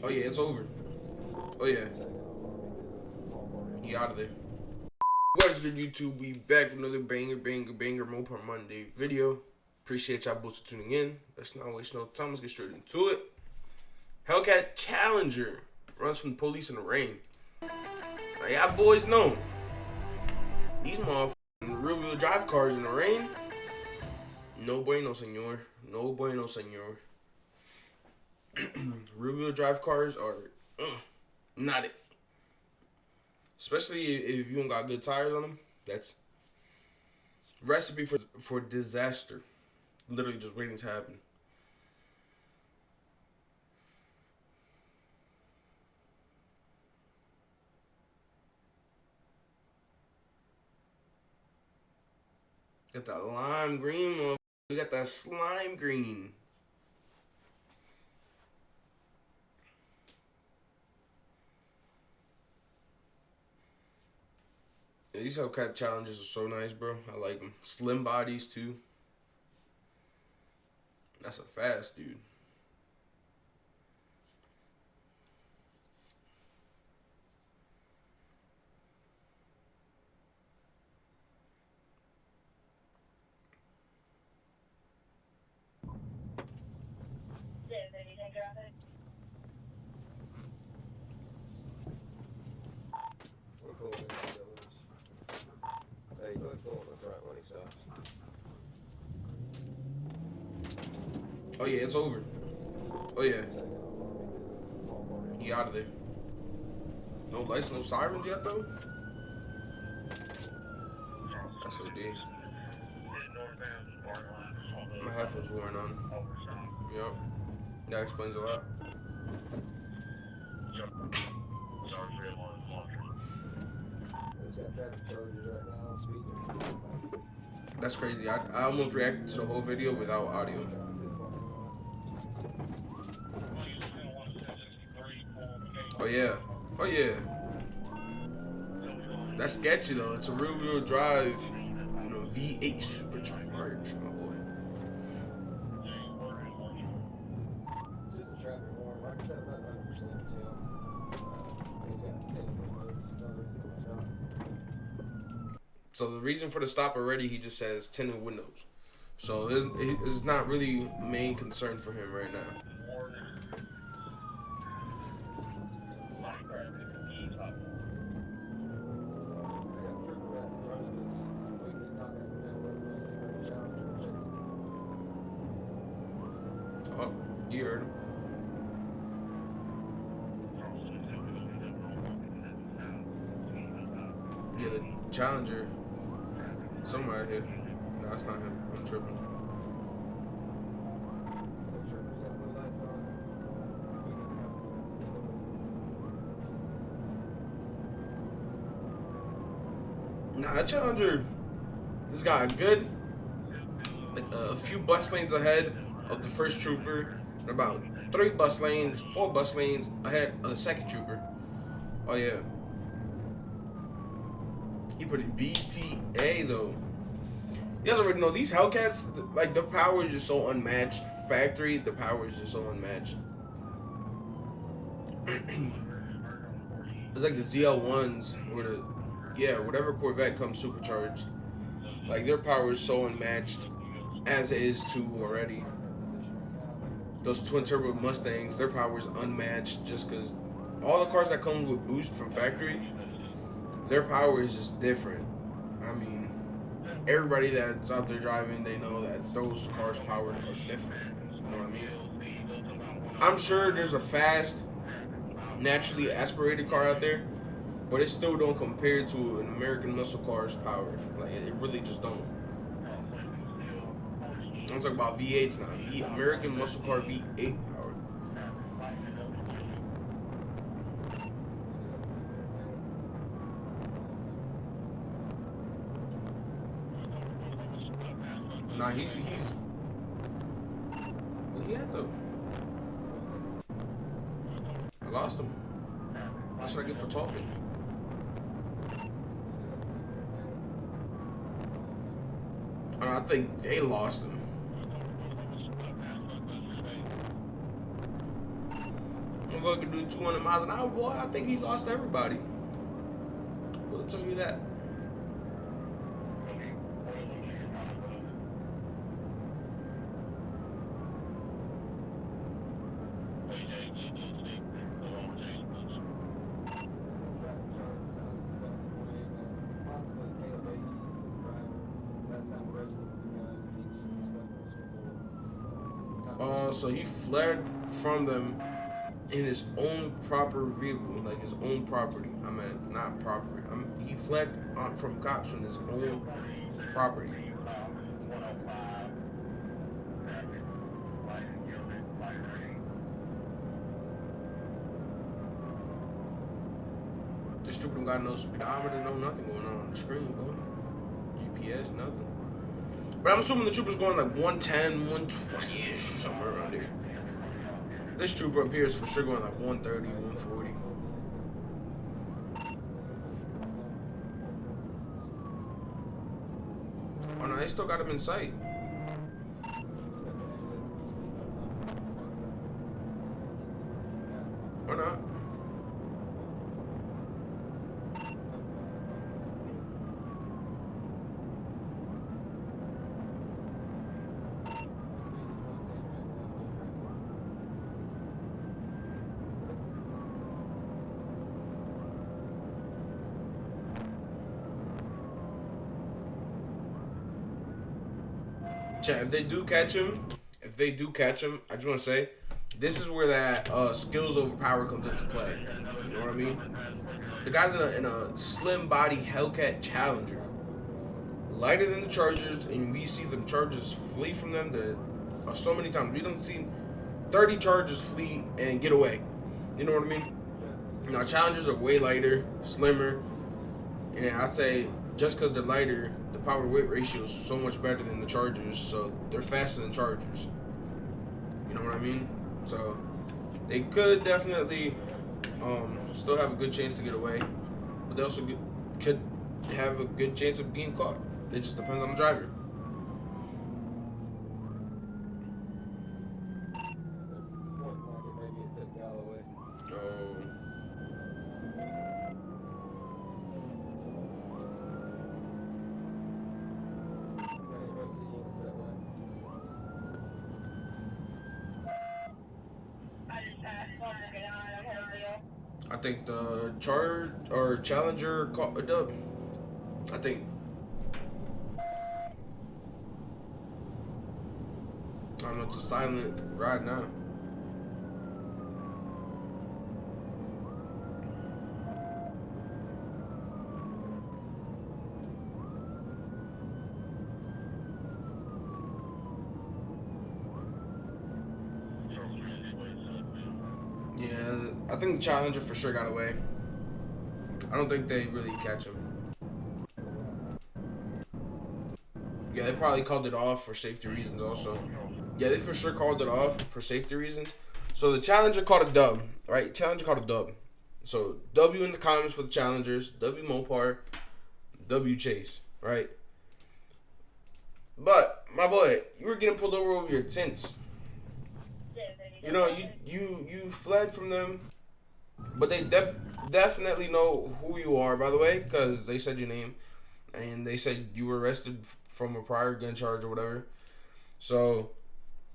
Oh yeah, it's over. Oh yeah. He out of there. What's good, YouTube? We back with another banger Mopar Monday video. Appreciate y'all both for tuning in. Let's not waste no time. Let's get straight into it. Hellcat Challenger runs from the police in the rain. Now y'all boys know these motherfucking rear-wheel drive cars in the rain. No bueno, senor. No bueno, senor. Rear-wheel drive cars are not it. Especially if you don't got good tires on them. That's recipe for disaster. Literally just waiting to happen. Got that lime green. We got that slime green. Yeah, these Hellcat Challengers are so nice, bro. I like them. Slim bodies, too. That's a fast dude. Oh yeah, it's over. Oh yeah. He out of there. No lights, no sirens yet though? That's what it is. My headphones weren't on. Yep. That explains a lot. That's crazy. I almost reacted to the whole video without audio. Oh yeah. Oh yeah. That's sketchy though. It's a rear-wheel drive, V8 supercharged, my boy. So the reason for the stop already, he just says tinted windows. So it's not really a main concern for him right now. Oh, you heard him. Yeah, the Challenger. Somewhere out here. No, that's not him. I'm tripping. Nah, that Challenger, this guy good. Like a few bus lanes ahead of the first trooper, and about 4 bus lanes ahead of the second trooper. Oh yeah. He put in BTA though. You guys already know these Hellcats, like the power is just so unmatched. Factory, the power is just so unmatched. It's like the ZL1s or whatever Corvette comes supercharged. Like their power is so unmatched, as it is too already. Those twin turbo Mustangs, their power is unmatched just because all the cars that come with boost from factory, their power is just different. I mean, everybody that's out there driving, they know that those cars' power are different. You know what I mean? I'm sure there's a fast, naturally aspirated car out there, but it still don't compare to an American muscle car's power. Like, it really just don't. I'm talking about V8s now. American muscle car V8 power. Nah, he's. Where he at though? I lost him. That's what I get for talking. I think they lost him. Motherfucker could do 200 miles an hour, boy. I think he lost everybody. We'll tell you that. So he fled from them in his own proper vehicle, like his own property. I mean, not property. He fled from cops from his own property. This trooper don't got no speedometer, no nothing going on the screen, bro. GPS, nothing. But I'm assuming the trooper's going like 110, 120-ish, somewhere around there. This trooper up here is for sure going like 130, 140. Oh no, they still got him in sight. Or not. Chat, if they do catch him, I just want to say, this is where that skills over power comes into play. You know what I mean? The guy's in a slim body Hellcat Challenger, lighter than the Chargers, and we see the Chargers flee from them. So many times we don't see 30 Chargers flee and get away. You know what I mean? Now Challengers are way lighter, slimmer, and I'd say just because they're lighter, the power weight ratio is so much better than the Chargers, so they're faster than Chargers. You know what I mean? So they could definitely still have a good chance to get away, but they also could have a good chance of being caught. It just depends on the driver. I think the Challenger caught a dub. I think. I don't know, it's a silent ride now. Yeah, I think the Challenger for sure got away. I don't think they really catch him. Yeah, they probably called it off for safety reasons also. Yeah, they for sure called it off for safety reasons. So the Challenger caught a dub, right? Challenger caught a dub. So W in the comments for the Challengers, W Mopar, W Chase, right? But my boy, you were getting pulled over your tints. You know, you fled from them, but they definitely know who you are, by the way, because they said your name, and they said you were arrested from a prior gun charge or whatever. So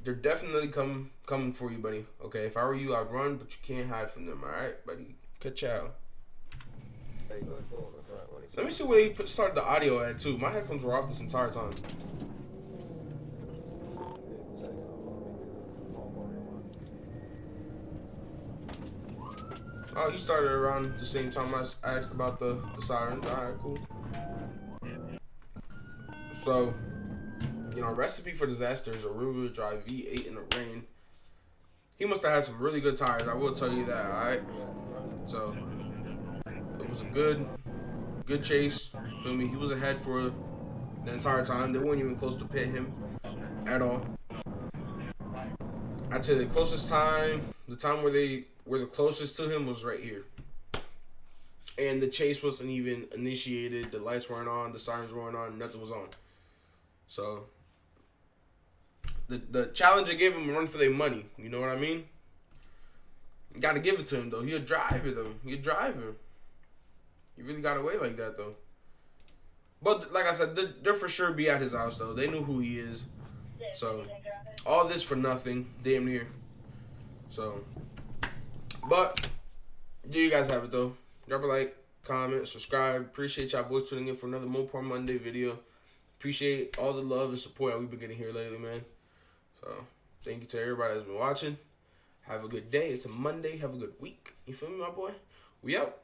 they're definitely coming for you, buddy. Okay, if I were you, I'd run, but you can't hide from them. All right, buddy. Ka-chow. Let me see where he started the audio at too. My headphones were off this entire time. Oh, he started around the same time I asked about the sirens. Alright, cool. So, you know, recipe for disaster is a rear-wheel drive V8 in the rain. He must have had some really good tires, I will tell you that, alright? So, it was a good chase. Feel me? He was ahead for the entire time. They weren't even close to pit him at all. I'd say the closest time, the time where they were the closest to him was right here. And the chase wasn't even initiated. The lights weren't on. The sirens weren't on. Nothing was on. So, the Challenger gave him a run for their money. You know what I mean? You gotta give it to him though. He a driver though. He a driver. He really got away like that though. But like I said, they're for sure be at his house though. They knew who he is. So all this for nothing, damn near. So, but there you guys have it though. Drop a like, comment, subscribe. Appreciate y'all boys tuning in for another Mopar Monday video. Appreciate all the love and support that we've been getting here lately, man. So thank you to everybody that's been watching. Have a good day. It's a Monday. Have a good week. You feel me, my boy? We out.